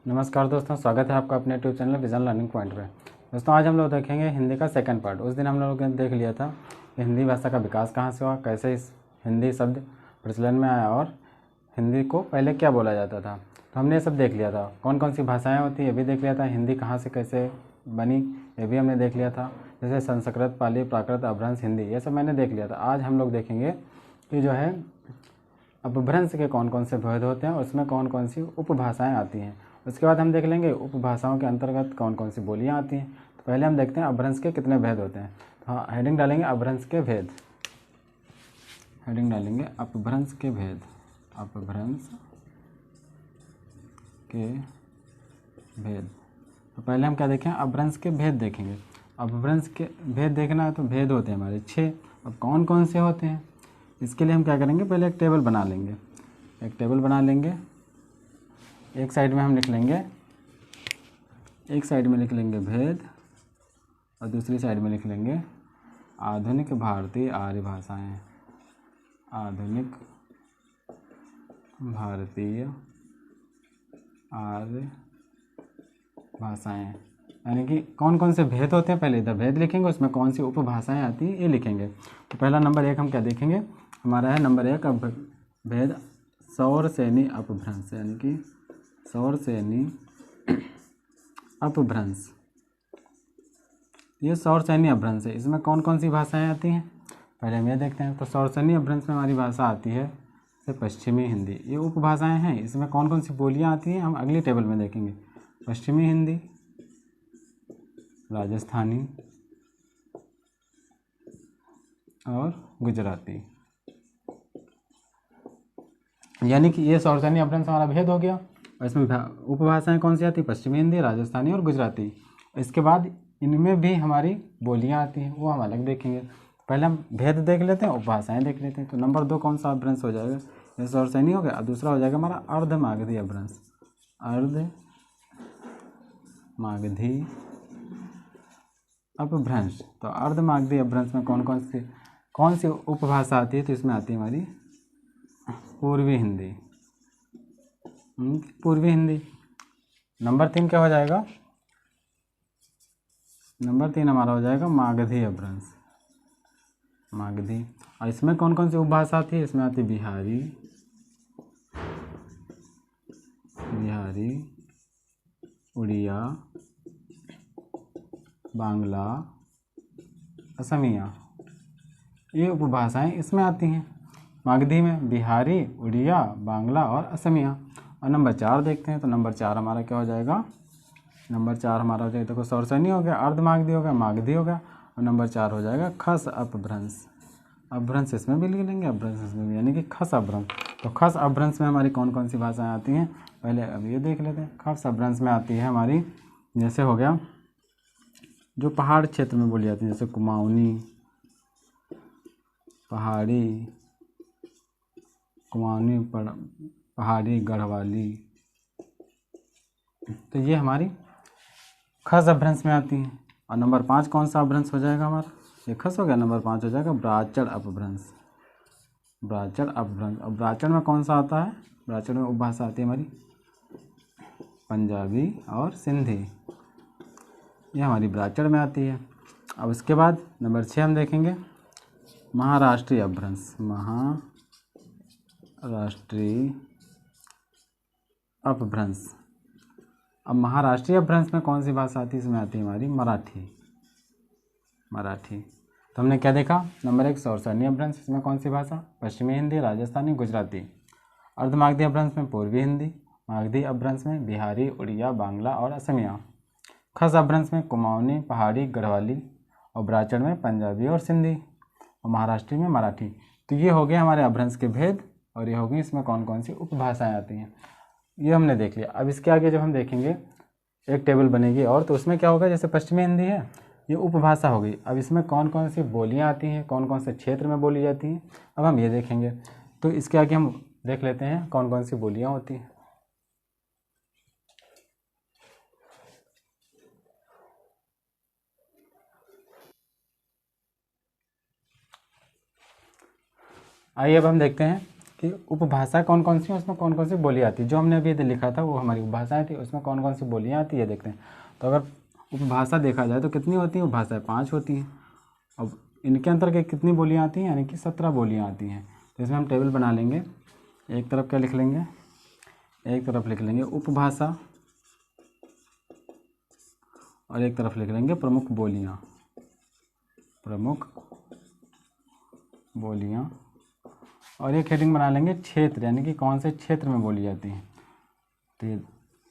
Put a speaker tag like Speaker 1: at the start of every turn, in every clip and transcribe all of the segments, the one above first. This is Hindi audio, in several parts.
Speaker 1: नमस्कार दोस्तों, स्वागत है आपका अपने YouTube channel vision learning point पे। दोस्तों आज हम लोग देखेंगे हिंदी का सेकंड पार्ट। उस दिन हम लोगों ने देख लिया था कि हिंदी भाषा का विकास कहाँ से हुआ, कैसे इस हिंदी शब्द प्रचलन में आया और हिंदी को पहले क्या बोला जाता था। तो हमने ये सब देख लिया था। कौन कौन सी भाषाएँ होती है ये भी देख लिया था। हिंदी कहाँ से कैसे बनी ये भी हमने देख लिया था। जैसे संस्कृत, पाली, प्राकृत, अपभ्रंश, हिंदी, ये सब मैंने देख लिया था। आज हम लोग देखेंगे कि जो है अपभ्रंश के कौन कौन से भेद होते हैं, उसमें कौन कौन सी उपभाषाएँ आती हैं। उसके बाद हम देख लेंगे उपभाषाओं के अंतर्गत कौन कौन सी बोलियां आती हैं। तो पहले हम देखते हैं अपभ्रंश के कितने भेद होते हैं। तो हाँ, हेडिंग डालेंगे अपभ्रंश के भेद। हेडिंग डालेंगे अपभ्रंश के भेद। अपभ्रंश के भेद। तो पहले हम क्या देखें, अपभ्रंश के भेद देखेंगे। अपभ्रंश के भेद देखना है तो भेद होते हैं हमारे 6। अब कौन कौन से होते हैं इसके लिए हम क्या करेंगे, पहले एक टेबल बना लेंगे। एक टेबल बना लेंगे। एक साइड में हम लिख लेंगे, एक साइड में लिख लेंगे भेद और दूसरी साइड में लिख लेंगे आधुनिक भारतीय आर्य भाषाएं। आधुनिक भारतीय आर्य भाषाएं, यानी कि कौन कौन से भेद होते हैं पहले इधर भेद लिखेंगे, उसमें कौन सी उपभाषाएं आती हैं ये लिखेंगे। तो पहला नंबर 1 हम क्या देखेंगे, हमारा है नंबर 1 भेद सौरसेनी अपभ्रंश, यानी कि सौरसेनी अपभ्रंश। ये सौरसेनी अपभ्रंश है। इसमें कौन कौन सी भाषाएं आती हैं पहले हम ये देखते हैं। तो सौरसेनी अपभ्रंश में हमारी भाषा आती है से पश्चिमी हिंदी। ये उपभाषाएं हैं। इसमें कौन कौन सी बोलियां आती हैं हम अगली टेबल में देखेंगे। पश्चिमी हिंदी, राजस्थानी और गुजराती, यानी कि ये सौरसेनी अपभ्रंश हमारा भेद हो गया। और इसमें उपभाषाएं कौन सी आती है, पश्चिमी हिंदी, राजस्थानी और गुजराती। इसके बाद इनमें भी हमारी बोलियां आती हैं, वो हम अलग देखेंगे। पहले हम भेद देख लेते हैं, उपभाषाएं देख लेते हैं। तो नंबर 2 कौन सा अपभ्रंश हो जाएगा, ये सौरसेनी हो गया। और दूसरा हो जाएगा हमारा अर्धमागधी अपभ्रंश। अर्धमागधी अपभ्रंश। तो अर्धमागधी अपभ्रंश में कौन सी उपभाषा आती है, तो इसमें आती है हमारी पूर्वी हिंदी। पूर्वी हिंदी। नंबर 3 क्या हो जाएगा, नंबर 3 हमारा हो जाएगा मागधी अपभ्रंश। मागधी। और इसमें कौन कौन सी उपभाषा आती है, इसमें आती है बिहारी, उड़िया, बांग्ला, असमिया, ये उपभाषाएं इसमें आती हैं मागधी में। बिहारी, उड़िया, बांग्ला और असमिया। और नंबर 4 देखते हैं। तो नंबर 4 हमारा क्या हो जाएगा, नंबर 4 हमारा हो जाएगा, देखो सौरसेनी हो गया, अर्धमागधी हो गया, मागधी हो गया, और नंबर 4 हो जाएगा खस अपभ्रंश। अपभ्रंश इसमें भी लिख लेंगे, अपभ्रंश इसमें भी, यानी कि खस अपभ्रंश। तो खस अपभ्रंश में हमारी कौन कौन सी भाषाएं आती हैं पहले अब ये देख लेते हैं। खस अपभ्रंश में आती है हमारी, जैसे हो गया जो पहाड़ क्षेत्र में बोली जाती है, जैसे कुमाऊनी, पहाड़ी, गढ़वाली। तो ये हमारी खस अपभ्रंश में आती हैं। और नंबर 5 कौन सा अपभ्रंश हो जाएगा हमारा, ये खस हो गया। नंबर 5 हो जाएगा ब्राह्मण अपभ्रंश। ब्राह्मण अपभ्रंश। और ब्राह्मण में कौन सा आता है, ब्राह्मण में उपभाषा आती है हमारी पंजाबी और सिंधी, ये हमारी ब्राह्मण में आती है। अब उसके बाद नंबर 6 हम देखेंगे महाराष्ट्रीय अपभ्रंश। महाराष्ट्रीय अपभ्रंश। अब महाराष्ट्रीय अपभ्रंश में कौन सी भाषा आती है, इसमें आती है हमारी मराठी। तो हमने क्या देखा, नंबर 1 सौरसेनी अपभ्रंश, इसमें कौन सी भाषा, पश्चिमी हिंदी, राजस्थानी, गुजराती। अर्धमागधी अपभ्रंश में पूर्वी हिंदी। मागधी अपभ्रंश में बिहारी, उड़िया, बांग्ला और असमिया। खस अपभ्रंश में कुमाऊनी, पहाड़ी, गढ़वाली। और ब्राह्मण में पंजाबी और सिंधी। और महाराष्ट्री में मराठी। तो ये हो गए हमारे अपभ्रंश के भेद, और ये हो गई इसमें कौन कौन सी उपभाषाएं आती हैं, ये हमने देख लिया। अब इसके आगे जब हम देखेंगे एक टेबल बनेगी और, तो उसमें क्या होगा, जैसे पश्चिमी हिंदी है ये उपभाषा हो गई। अब इसमें कौन कौन सी बोलियां आती हैं, कौन कौन से क्षेत्र में बोली जाती हैं, अब हम ये देखेंगे। तो इसके आगे हम देख लेते हैं कौन कौन सी बोलियां होती हैं। आइए अब हम देखते हैं कि उपभाषा कौन कौन सी हैं, उसमें कौन कौन सी बोलियाँ आती है। जो हमने अभी लिखा था वो हमारी उपभाषाएँ थी, उसमें कौन कौन सी बोलियाँ आती है देखते हैं। तो अगर उपभाषा देखा जाए तो कितनी होती हैं उपभाषाएँ, 5 होती हैं। अब इनके अंतर के कितनी बोलियाँ आती हैं, यानी कि 17 बोलियाँ आती हैं। तो इसमें हम टेबल बना लेंगे। एक तरफ क्या लिख लेंगे, एक तरफ लिख लेंगे उपभाषा और एक तरफ लिख लेंगे प्रमुख बोलियाँ, प्रमुख बोलियाँ। और एक हेडिंग बना लेंगे क्षेत्र, यानी कि कौन से क्षेत्र में बोली जाती हैं। तो ये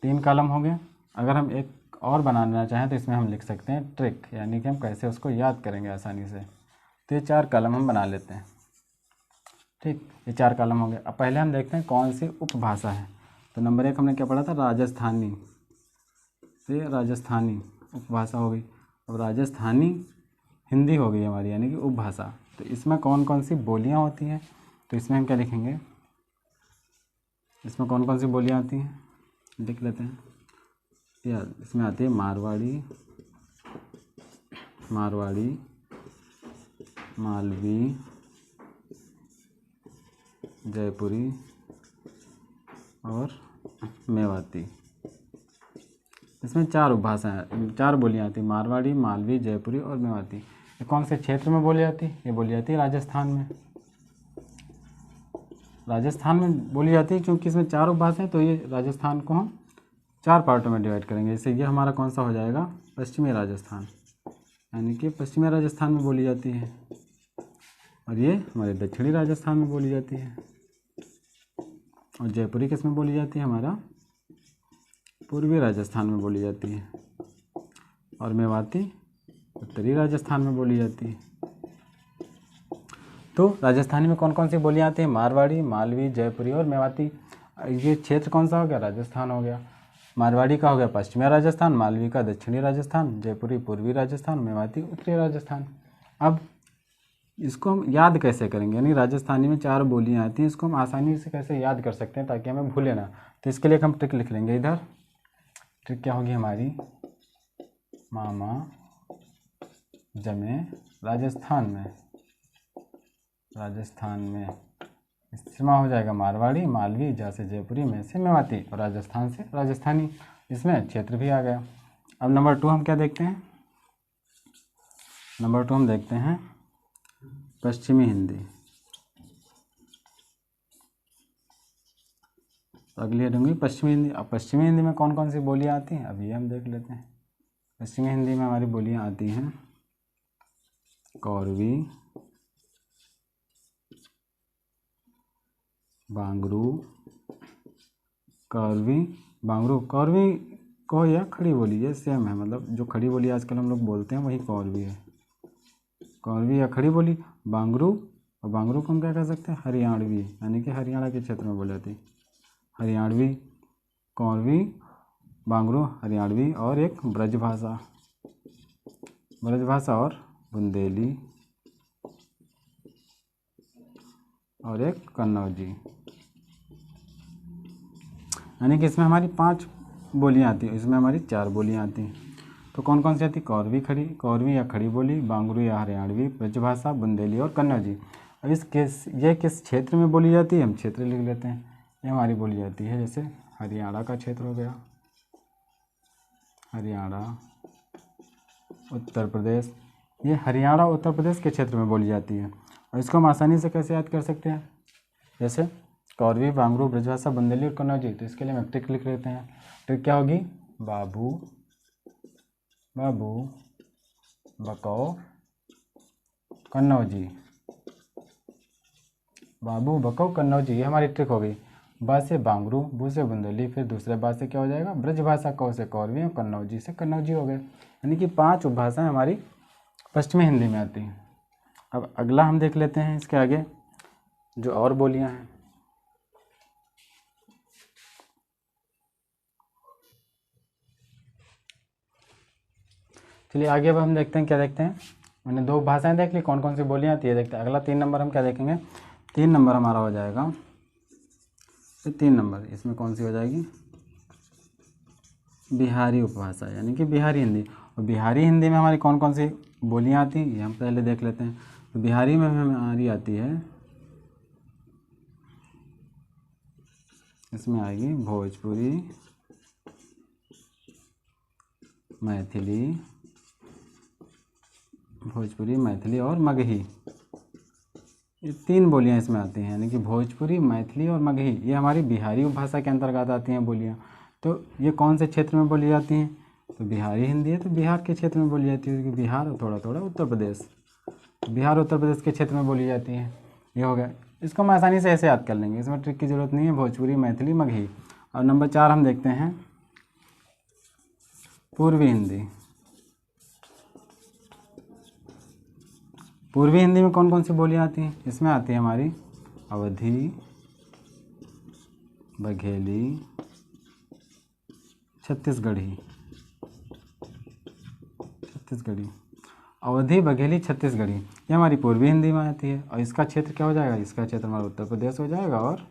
Speaker 1: 3 कॉलम हो गए। अगर हम एक और बनाना चाहें तो इसमें हम लिख सकते हैं ट्रिक, यानी कि हम कैसे उसको याद करेंगे आसानी से। तो ये 4 कॉलम हम बना लेते हैं। ठीक, ये 4 कॉलम हो गए। अब पहले हम देखते हैं कौन सी उपभाषा है। तो नंबर 1 हमने क्या पढ़ा था, राजस्थानी। तो ये राजस्थानी उपभाषा हो गई। अब राजस्थानी हिंदी हो गई हमारी, यानी कि उपभाषा। तो इसमें कौन कौन सी बोलियाँ होती हैं, तो इसमें हम क्या लिखेंगे, इसमें कौन कौन सी बोलियाँ आती हैं लिख लेते हैं। या इसमें आती है मारवाड़ी, मारवाड़ी, मालवी, जयपुरी और मेवाती। इसमें 4 उपभाषाएँ, 4 बोलियाँ आती हैं, मारवाड़ी, मालवी, जयपुरी और मेवाती। ये कौन से क्षेत्र में बोली जाती है, ये बोली जाती है राजस्थान में। राजस्थान में बोली जाती है क्योंकि इसमें 4 उपभाषाएँ। तो ये राजस्थान को हम 4 पार्टों में डिवाइड करेंगे। जैसे ये हमारा कौन सा हो जाएगा, पश्चिमी राजस्थान, यानी कि पश्चिमी राजस्थान में बोली जाती है। और ये हमारे दक्षिणी राजस्थान में बोली जाती है। और जयपुरी किस में बोली जाती है, हमारा पूर्वी राजस्थान में बोली जाती है। और मेवाती उत्तरी राजस्थान में बोली जाती है। तो राजस्थानी में कौन कौन सी बोलियाँ आती हैं, मारवाड़ी, मालवी, जयपुरी और मेवाती। ये क्षेत्र कौन सा हो गया, राजस्थान हो गया। मारवाड़ी का हो गया पश्चिमी राजस्थान, मालवी का दक्षिणी राजस्थान, जयपुरी पूर्वी राजस्थान, मेवाती उत्तरी राजस्थान। अब इसको हम याद कैसे करेंगे, यानी राजस्थानी में 4 बोलियाँ आती हैं, इसको हम आसानी से कैसे याद कर सकते हैं ताकि हमें भूले ना। तो इसके लिए हम ट्रिक लिख लेंगे इधर। ट्रिक क्या होगी हमारी, मामा जमे राजस्थान में, राजस्थान में। इसमें हो जाएगा मारवाड़ी, मालवी, जहाँ से जयपुरी, में से मेवाती और राजस्थान से राजस्थानी। इसमें क्षेत्र भी आ गया। अब नंबर 2 हम क्या देखते हैं, नंबर 2 हम देखते हैं पश्चिमी हिंदी। अगली हेडिंग हुई पश्चिमी हिंदी। अब पश्चिमी हिंदी में कौन कौन सी बोलियाँ आती हैं, अब ये हम देख लेते हैं। पश्चिमी हिंदी में हमारी बोलियाँ आती हैं कौरवी, बांगरू, कौरवी, बांगरू। कौरवी को या खड़ी बोली ये सेम है, मतलब जो खड़ी बोली आजकल हम लोग बोलते हैं वही कौरवी है। कौरवी या खड़ी बोली, बांगरू। और बांगरू को हम क्या कह सकते हैं, हरियाणवी, यानी कि हरियाणा के क्षेत्र में बोली जाती है। हरियाणवी, कौरवी, बांगरू, हरियाणवी। और एक ब्रजभाषा, ब्रजभाषा और बुंदेली। और एक कन्नौजी, यानी कि इसमें हमारी 5 बोलियाँ आती हैं, इसमें हमारी 4 बोलियाँ आती हैं। तो कौन कौन सी आती है, कौरवी, खड़ी, कौरवी या खड़ी बोली, बांगरू या हरियाणवी, ब्रजभाषा, बुंदेली और कन्नौजी। अब ये किस क्षेत्र में बोली जाती है, हम क्षेत्र लिख लेते हैं। ये हमारी बोली जाती है जैसे हरियाणा का क्षेत्र हो गया, हरियाणा, उत्तर प्रदेश। ये हरियाणा उत्तर प्रदेश के क्षेत्र में बोली जाती है। और इसको हम आसानी से कैसे याद कर सकते हैं, जैसे कौरवी, बांगरू, ब्रजभाषा, बुंदेली और कन्नौजी। तो इसके लिए हम ट्रिक लिख लेते हैं। ट्रिक क्या होगी, बाबू, बाबू, बको, कन्नौजी। बाबू, बको, कन्नौजी, ये हमारी ट्रिक हो गई। बा से बांगरू, बू से बुंदेली, फिर दूसरे बा से क्या हो जाएगा, ब्रजभाषा, कौ से कौरवी और कन्नौजी से कन्नौजी हो गए। यानी कि 5 उपभाषाएँ हमारी पश्चिमी हिंदी में आती हैं। अब अगला हम देख लेते हैं इसके आगे जो और बोलियां हैं। चलिए आगे अब हम देखते हैं, क्या देखते हैं, मैंने 2 भाषाएं देख ली, कौन कौन सी बोलियां आती है देखते हैं। अगला 3 नंबर हम क्या देखेंगे, 3 नंबर हमारा हो जाएगा, तो 3 नंबर इसमें कौन सी हो जाएगी, बिहारी उपभाषा, यानी कि बिहारी हिंदी। और बिहारी हिंदी में हमारी कौन कौन सी बोलियां आती हैं ये हम पहले देख लेते हैं। तो बिहारी में हमारी आती है इसमें आएगी भोजपुरी, मैथिली और मगही। ये 3 बोलियां इसमें आती हैं, यानी कि भोजपुरी, मैथिली और मगही। ये हमारी बिहारी उपभाषा के अंतर्गत आती हैं बोलियां। तो ये कौन से क्षेत्र में बोली जाती हैं? तो बिहारी हिंदी है, तो बिहार के क्षेत्र में बोली जाती है, क्योंकि बिहार और थोड़ा थोड़ा उत्तर प्रदेश, बिहार उत्तर प्रदेश के क्षेत्र में बोली जाती है। ये हो गया। इसको हम आसानी से ऐसे याद कर लेंगे, इसमें ट्रिक की ज़रूरत नहीं है। भोजपुरी, मैथिली, मगही। और नंबर 4 हम देखते हैं पूर्वी हिंदी। पूर्वी हिंदी में कौन कौन सी बोलियाँ आती हैं? इसमें आती है हमारी अवधी, बघेली, छत्तीसगढ़ी। अवधी, बघेली, छत्तीसगढ़ी, ये हमारी पूर्वी हिंदी में आती है। और इसका क्षेत्र क्या हो जाएगा? इसका क्षेत्र हमारा उत्तर प्रदेश हो जाएगा और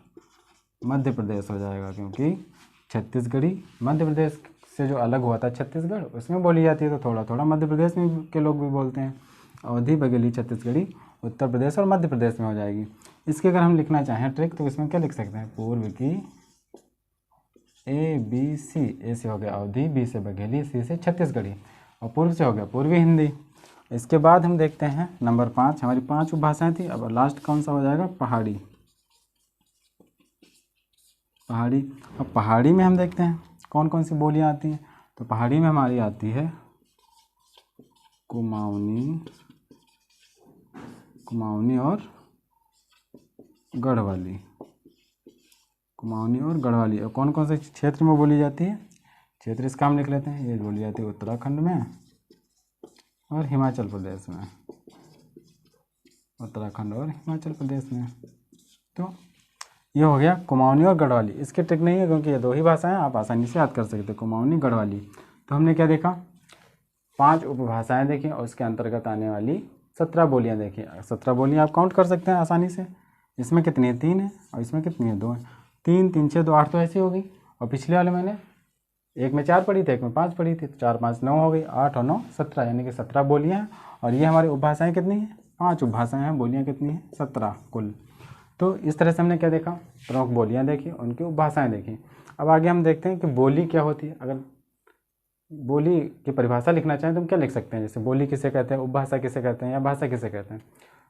Speaker 1: मध्य प्रदेश हो जाएगा, क्योंकि छत्तीसगढ़ी मध्य प्रदेश से जो अलग हुआ था छत्तीसगढ़, उसमें बोली जाती है। तो थोड़ा थोड़ा मध्य प्रदेश में के लोग भी बोलते हैं। अवधी, बघेली, छत्तीसगढ़ी उत्तर प्रदेश और मध्य प्रदेश में हो जाएगी। इसके अगर हम लिखना चाहें ट्रिक, तो इसमें क्या लिख सकते हैं? पूर्व की ABC, ए से हो गया अवधी, बी से बघेली, सी से छत्तीसगढ़ी और पूर्व से हो गया पूर्वी हिंदी। इसके बाद हम देखते हैं नंबर 5, हमारी 5 उपभाषाएं थी। अब लास्ट कौन सा हो जाएगा? पहाड़ी। अब पहाड़ी में हम देखते हैं कौन कौन सी बोलियां आती हैं। तो पहाड़ी में हमारी आती है कुमाऊनी और गढ़वाली। और कौन कौन से क्षेत्र में बोली जाती है? क्षेत्र इसका हम लिख लेते हैं। ये बोली जाती है उत्तराखंड में और हिमाचल प्रदेश में। तो ये हो गया कुमाऊनी और गढ़वाली। इसकी ट्रिक नहीं है, क्योंकि ये 2 ही भाषाएं, आप आसानी से याद कर सकते हैं, कुमाऊनी, गढ़वाली। तो हमने क्या देखा? 5 उपभाषाएं देखी और उसके अंतर्गत आने वाली 17 बोलियां देखी। 17 बोलियां आप काउंट कर सकते हैं आसानी से। इसमें कितनी है? 3 है और इसमें कितनी है? 2 है। 3, 3, 6, 2, 8 तो ऐसी हो गई। और पिछले वाले मैंने एक में 4 पढ़ी थी, एक में 5 पढ़ी थी, तो 4, 5, 9 हो गई। 8 और 9 17, यानी कि 17 बोलियां हैं। और ये हमारी उपभाषाएं कितनी हैं? 5 उपभाषाएं हैं। बोलियां कितनी हैं? 17 कुल। तो इस तरह से हमने क्या देखा? प्रमुख बोलियां देखी, उनकी उपभाषाएं देखी। अब आगे हम देखते हैं कि बोली क्या होती है। अगर बोली की परिभाषा लिखना चाहें तो हम क्या लिख सकते हैं? जैसे बोली किसे कहते हैं, उपभाषा किसे कहते हैं, या भाषा किसे कहते हैं?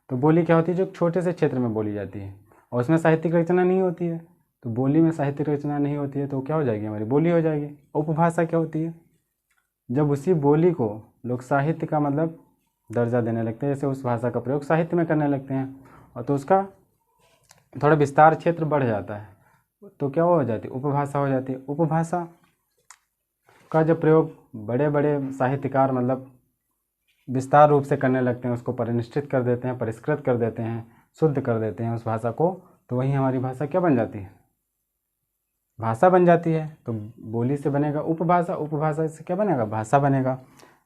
Speaker 1: तो बोली क्या होती है? जो छोटे से क्षेत्र में बोली जाती है और उसमें साहित्यिक रचना नहीं होती है। तो बोली में साहित्यिक रचना नहीं होती है, तो क्या हो जाएगी? हमारी बोली हो जाएगी। उपभाषा क्या होती है? जब उसी बोली को लोग साहित्य का मतलब दर्जा देने लगते हैं, जैसे उस भाषा का प्रयोग साहित्य में करने लगते हैं, और तो उसका थोड़ा विस्तार क्षेत्र बढ़ जाता है, तो क्या हो जाती है? उपभाषा हो जाती है। उपभाषा का जब प्रयोग बड़े बड़े साहित्यकार मतलब विस्तार रूप से करने लगते हैं, उसको परिनिष्ठित कर देते हैं, परिष्कृत कर देते हैं, शुद्ध कर देते हैं उस भाषा को, तो वही हमारी भाषा क्या बन जाती है? भाषा बन जाती है। तो बोली से बनेगा उपभाषा, उपभाषा से क्या बनेगा? भाषा बनेगा।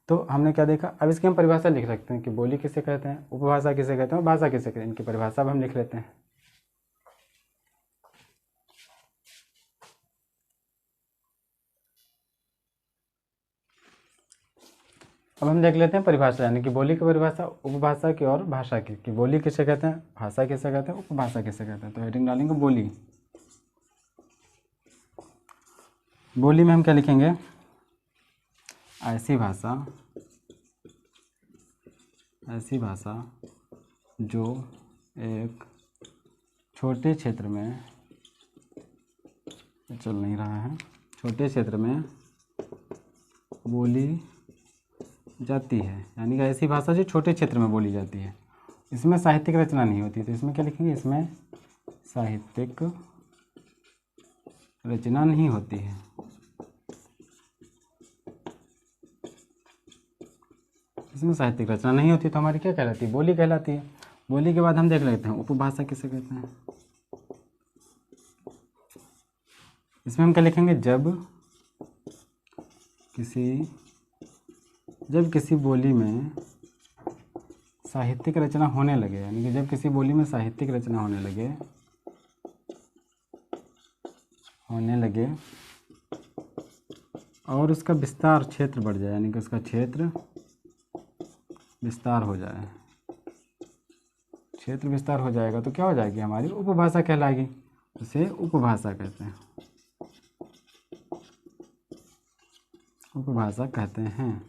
Speaker 1: तो हमने क्या देखा? अब इसकी हम परिभाषा लिख सकते हैं कि बोली किसे कहते हैं, उपभाषा किसे कहते हैं और भाषा किसे कहते हैं। इनकी परिभाषा अब हम लिख लेते हैं। अब हम देख लेते हैं परिभाषा, यानी कि बोली की परिभाषा, उपभाषा की और भाषा की, कि बोली किसे कहते हैं, भाषा किसे कहते हैं, उपभाषा किसे कहते हैं। तो हेडिंग डालेंगे बोली। बोली में हम क्या लिखेंगे? ऐसी भाषा जो एक छोटे क्षेत्र में, चल नहीं रहा है, छोटे क्षेत्र में बोली जाती है, यानी कि ऐसी भाषा जो छोटे क्षेत्र में बोली जाती है। इसमें साहित्यिक रचना नहीं होती, तो इसमें क्या लिखेंगे? इसमें साहित्यिक रचना नहीं होती है। इसमें साहित्यिक रचना नहीं होती, तो हमारी क्या कहलाती है? बोली कहलाती है। बोली के बाद हम देख लेते हैं उपभाषा किसे कहते हैं। इसमें हम क्या लिखेंगे? जब किसी बोली में साहित्यिक रचना होने लगे, यानी कि जब किसी बोली में साहित्यिक रचना होने लगे और उसका विस्तार क्षेत्र बढ़ जाए, यानी कि उसका क्षेत्र विस्तार हो जाए, क्षेत्र विस्तार हो जाएगा, तो क्या हो जाएगी? हमारी उपभाषा कहलाएगी। उसे उपभाषा कहते हैं। उपभाषा कहते हैं।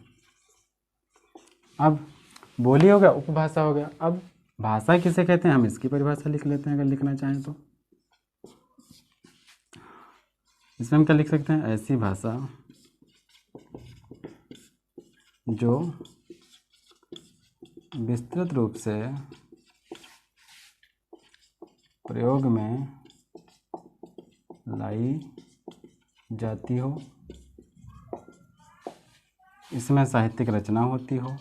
Speaker 1: अब बोली हो गया, उपभाषा हो गया। अब भाषा किसे कहते हैं, हम इसकी परिभाषा लिख लेते हैं अगर लिखना चाहें तो। इसमें हम क्या लिख सकते हैं, ऐसी भाषा जो विस्तृत रूप से प्रयोग में लाई जाती हो, इसमें साहित्यिक रचना होती हो,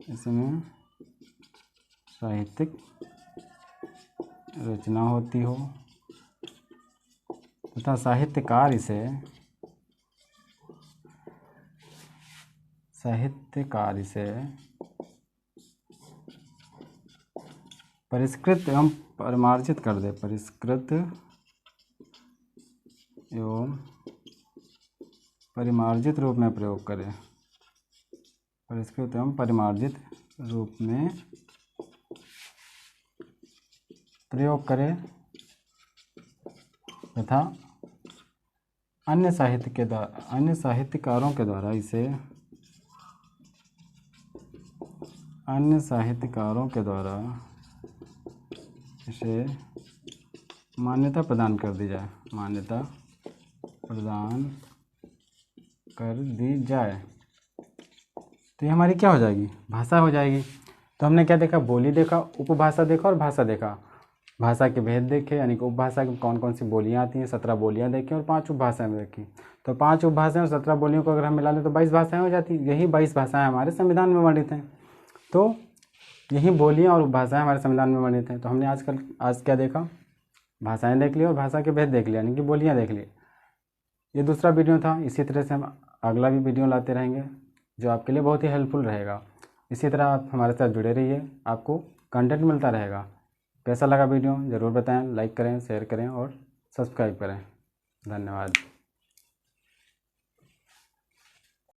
Speaker 1: इसमें साहित्यिक रचना होती हो तथा साहित्यकार इसे परिष्कृत एवं परिमार्जित कर दे, परिष्कृत एवं परिमार्जित रूप में प्रयोग करे, परिष्कृत एवं परिमार्जित रूप में प्रयोग करे तथा अन्य साहित्यकारों के द्वारा इसे मान्यता प्रदान कर दी जाए, मान्यता प्रदान कर दी जाए। तो ये हमारी क्या हो जाएगी, भाषा हो जाएगी। तो हमने क्या देखा, बोली देखा, उपभाषा देखा और भाषा देखा। भाषा के भेद देखे, यानी कि उपभाषा की कौन कौन सी बोलियाँ आती हैं, 17 बोलियाँ देखी और 5 उपभाषाएं देखी। तो 5 उपभाषाएं और 17 बोलियों को अगर हम मिला लें तो 22 भाषाएं हो जाती। यही 22 भाषाएं हमारे संविधान में वर्णित हैं। तो यही बोलियाँ और उपभाषाएं हमारे संविधान में वर्णित हैं। तो हमने आज क्या देखा, भाषाएं देख ली और भाषा के भेद देख लिया, यानी कि बोलियाँ देख ली। ये दूसरा वीडियो था। इसी तरह से हम अगला भी वीडियो लाते रहेंगे जो आपके लिए बहुत ही हेल्पफुल रहेगा। इसी तरह आप हमारे साथ जुड़े रहिए, आपको कंटेंट मिलता रहेगा। कैसा लगा वीडियो ज़रूर बताएं, लाइक करें, शेयर करें और सब्सक्राइब करें। धन्यवाद।